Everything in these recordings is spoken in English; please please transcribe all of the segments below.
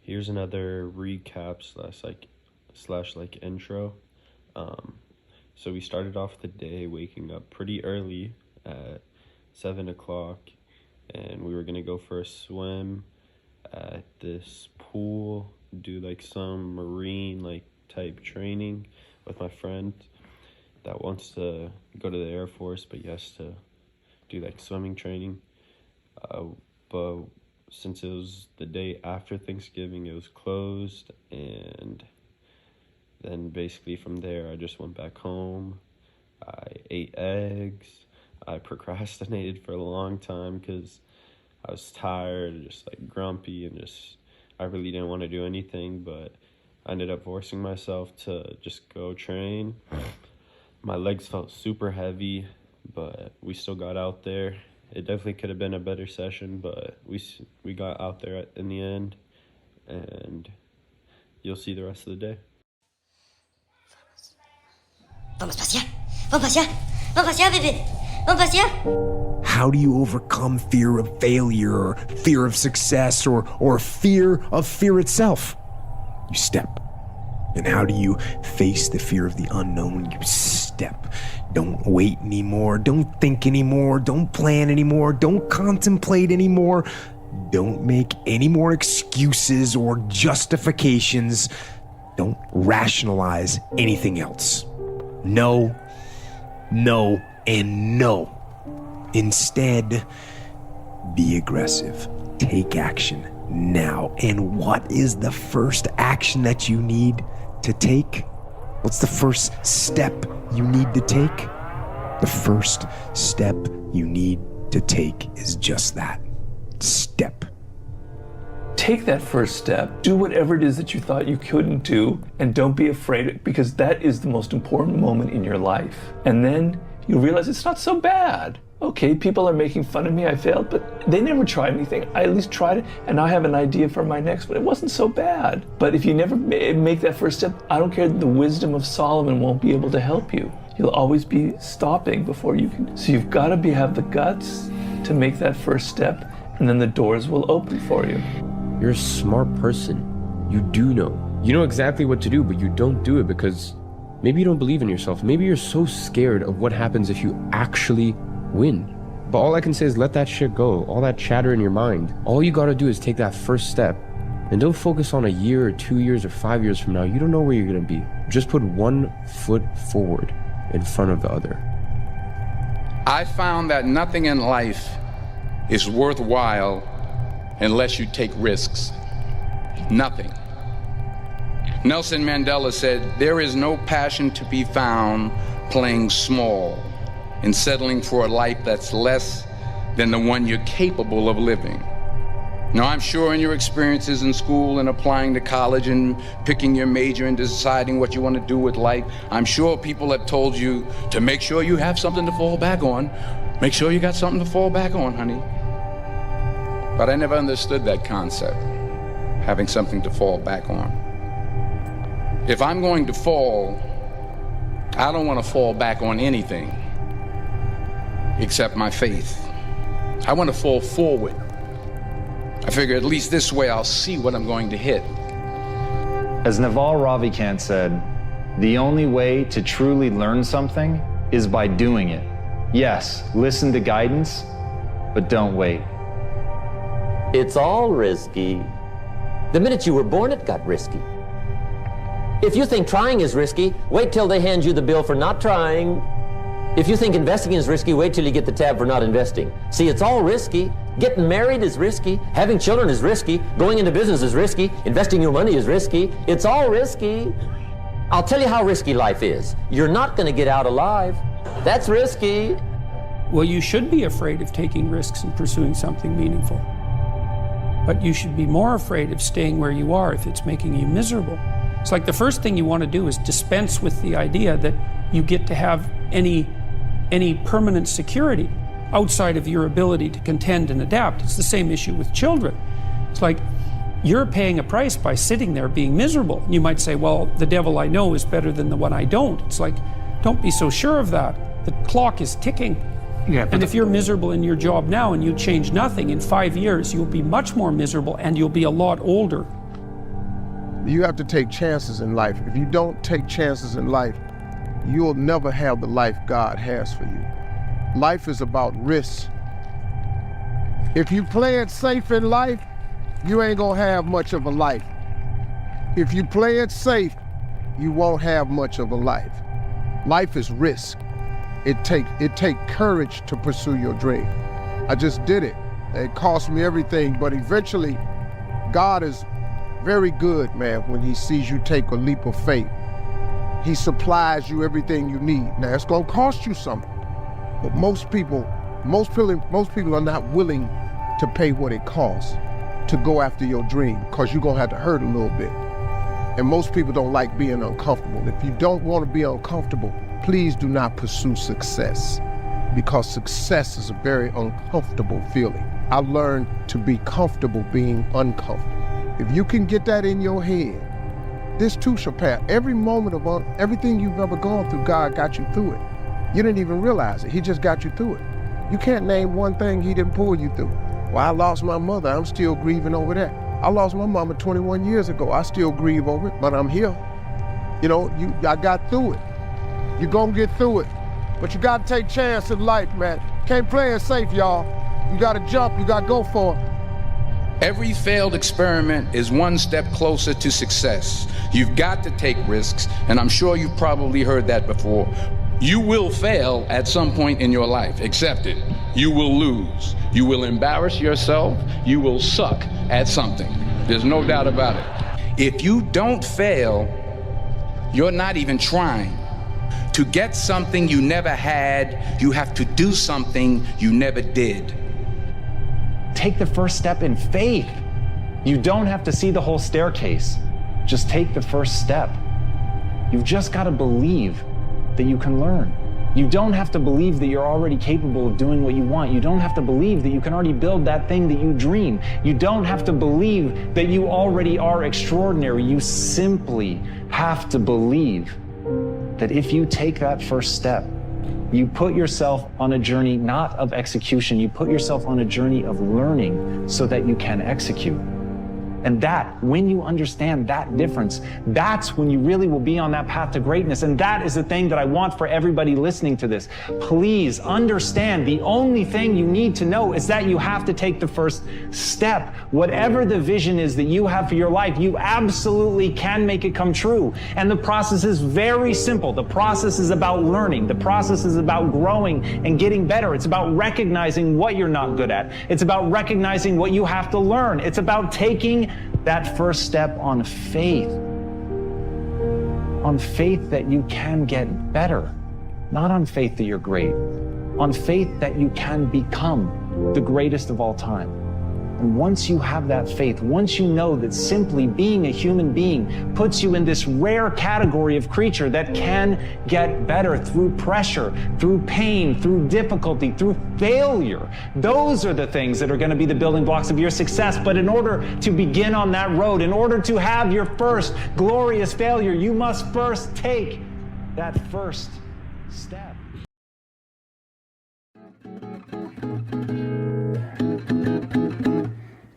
Here's another recap slash intro. So we started off the day waking up pretty early at 7 o'clock, and we were gonna go for a swim at this pool, do like some marine type training with my friend that wants to go to the Air Force, but he has to do like swimming training. But since it was the day after Thanksgiving, it was closed, and then basically from there I just went back home. I ate eggs. I procrastinated for a long time because I was tired, just like grumpy, and I really didn't want to do anything, but I ended up forcing myself to just go train. My legs felt super heavy, but we still got out there. It definitely could have been a better session, but we got out there in the end, and you'll see the rest of the day. Vamos passear. Vamos passear. Vamos passear, bebê. Vamos passear. How do you overcome fear of failure, or fear of success, or fear of fear itself? You step. And how do you face the fear of the unknown? You step. Don't wait anymore. Don't think anymore. Don't plan anymore. Don't contemplate anymore. Don't make any more excuses or justifications. Don't rationalize anything else. No, no, and no. Instead, be aggressive. Take action now. And what is the first action that you need to take? What's the first step you need to take? The first step you need to take is just that. Step. Take that first step. Do whatever it is that you thought you couldn't do, and don't be afraid, because that is the most important moment in your life. And then you realize it's not so bad. Okay, people are making fun of me, I failed, but they never tried anything. I at least tried it, and I have an idea for my next one. It wasn't so bad. But if you never make that first step, I don't care, the wisdom of Solomon won't be able to help you. You'll always be stopping before you can. So you've got to have the guts to make that first step, and then the doors will open for you. You're a smart person. You do know. You know exactly what to do, but you don't do it because maybe you don't believe in yourself. Maybe you're so scared of what happens if you actually win. But all I can say is let that shit go. All that chatter in your mind. All you gotta do is take that first step. And don't focus on a year or 2 years or 5 years from now. You don't know where you're gonna be. Just put one foot forward in front of the other. I found that nothing in life is worthwhile unless you take risks. Nothing. Nelson Mandela said, "There is no passion to be found playing small and settling for a life that's less than the one you're capable of living." Now, I'm sure in your experiences in school and applying to college and picking your major and deciding what you want to do with life, I'm sure people have told you to make sure you have something to fall back on. Make sure you got something to fall back on, honey. But I never understood that concept, having something to fall back on. If I'm going to fall, I don't want to fall back on anything except my faith. I want to fall forward. I figure at least this way I'll see what I'm going to hit. As Naval Ravikant said, the only way to truly learn something is by doing it. Yes, listen to guidance, but don't wait. It's all risky. The minute you were born, it got risky. If you think trying is risky, wait till they hand you the bill for not trying. If you think investing is risky, wait till you get the tab for not investing. See, it's all risky. Getting married is risky. Having children is risky. Going into business is risky. Investing your money is risky. It's all risky. I'll tell you how risky life is. You're not going to get out alive. That's risky. Well, you should be afraid of taking risks and pursuing something meaningful. But you should be more afraid of staying where you are if it's making you miserable. It's like the first thing you want to do is dispense with the idea that you get to have any permanent security outside of your ability to contend and adapt. It's the same issue with children. It's like you're paying a price by sitting there being miserable. You might say, well, the devil I know is better than the one I don't. It's like, don't be so sure of that. The clock is ticking. Yeah, and if you're miserable in your job now and you change nothing, in 5 years you'll be much more miserable and you'll be a lot older. You have to take chances in life. If you don't take chances in life, you'll never have the life God has for you. Life is about risks. If you play it safe in life, you ain't gonna have much of a life. If you play it safe, you won't have much of a life. Life is risk. It take courage to pursue your dream. I just did it. It cost me everything, but eventually, God is very good, man, when he sees you take a leap of faith. He supplies you everything you need. Now, it's gonna cost you something, but most people are not willing to pay what it costs to go after your dream, because you're gonna have to hurt a little bit. And most people don't like being uncomfortable. If you don't want to be uncomfortable, please do not pursue success, because success is a very uncomfortable feeling. I learned to be comfortable being uncomfortable. If you can get that in your head, this too shall pass. Every moment of everything you've ever gone through, God got you through it. You didn't even realize it. He just got you through it. You can't name one thing he didn't pull you through. Well, I lost my mother. I'm still grieving over that. I lost my mama 21 years ago. I still grieve over it, but I'm here. You know, I got through it. You're gonna get through it. But you gotta take chance in life, man. Can't play it safe, y'all. You gotta jump, you gotta go for it. Every failed experiment is one step closer to success. You've got to take risks, and I'm sure you've probably heard that before. You will fail at some point in your life. Accept it. You will lose. You will embarrass yourself. You will suck at something. There's no doubt about it. If you don't fail, you're not even trying. To get something you never had, you have to do something you never did. Take the first step in faith. You don't have to see the whole staircase. Just take the first step. You've just got to believe that you can learn. You don't have to believe that you're already capable of doing what you want. You don't have to believe that you can already build that thing that you dream. You don't have to believe that you already are extraordinary. You simply have to believe that if you take that first step, you put yourself on a journey not of execution, you put yourself on a journey of learning so that you can execute. And that, when you understand that difference, that's when you really will be on that path to greatness. And that is the thing that I want for everybody listening to this. Please understand, the only thing you need to know is that you have to take the first step. Whatever the vision is that you have for your life, you absolutely can make it come true. And the process is very simple. The process is about learning. The process is about growing and getting better. It's about recognizing what you're not good at. It's about recognizing what you have to learn. It's about taking that first step on faith that you can get better, not on faith that you're great, on faith that you can become the greatest of all time. And once you have that faith, once you know that simply being a human being puts you in this rare category of creature that can get better through pressure, through pain, through difficulty, through failure, those are the things that are going to be the building blocks of your success. But in order to begin on that road, in order to have your first glorious failure, you must first take that first step.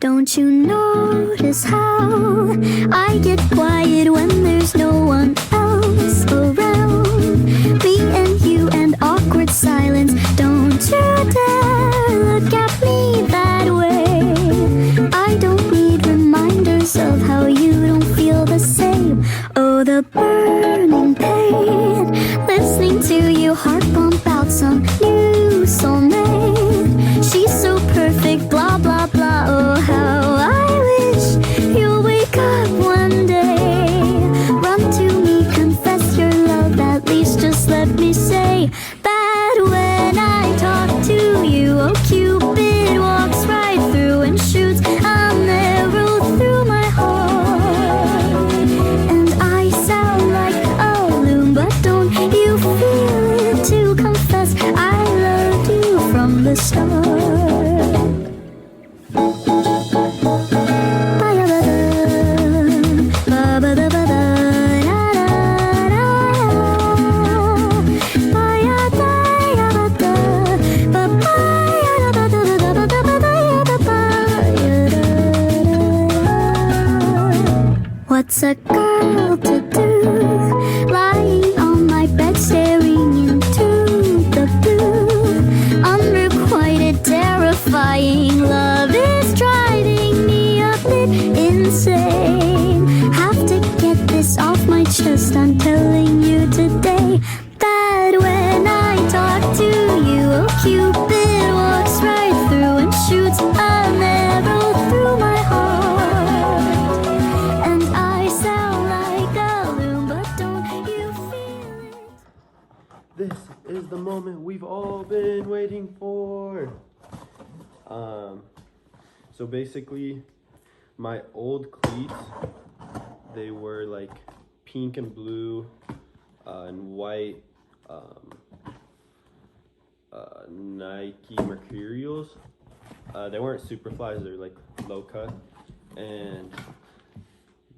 Don't you notice how I get quiet when there's no one else around? Me and you and awkward silence. Don't you dare look at me that way. I don't need reminders of how you don't feel the same. Oh, the burning pain, listening to your heart pump out some new soulmate. She's so perfect, blah, blah, blah. Oh, how I wish you'll wake up one day, run What's a girl to do? Lying on my bed, staring into the blue. Unrequited, terrifying love is driving me a bit insane. Have to get this off my chest. I'm telling you today that when I talk to you, oh Cupid walks right through and shoots an arrow through my heart. And I sound like a loon, but don't you feel it? This is the moment we've all been waiting for. So basically, my old cleats, they were like pink and blue and white Nike Mercurials. They weren't Superflies, they're like low cut. And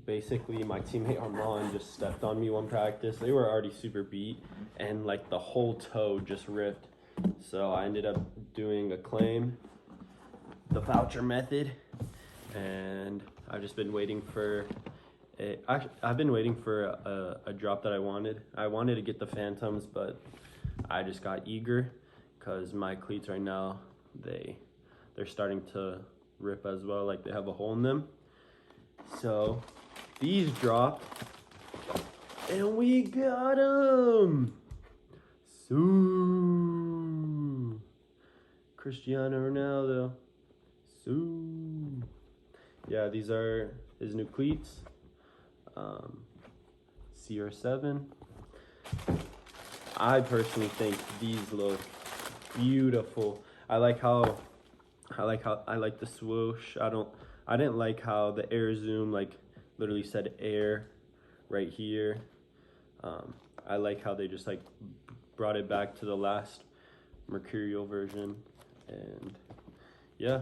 basically my teammate Armand just stepped on me one practice. They were already super beat and like the whole toe just ripped. So I ended up doing a claim, the voucher method, and I've just been waiting for I've been waiting for a drop that I wanted. I wanted to get the Phantoms, but I just got eager because my cleats right now, they're starting to rip as well, like they have a hole in them. So these dropped and we got them. So Cristiano Ronaldo. So yeah, these are his new cleats. CR7. I personally think these look beautiful. I like the swoosh. I didn't like how the air zoom like literally said air right here. I like how they just like brought it back to the last Mercurial version, and yeah.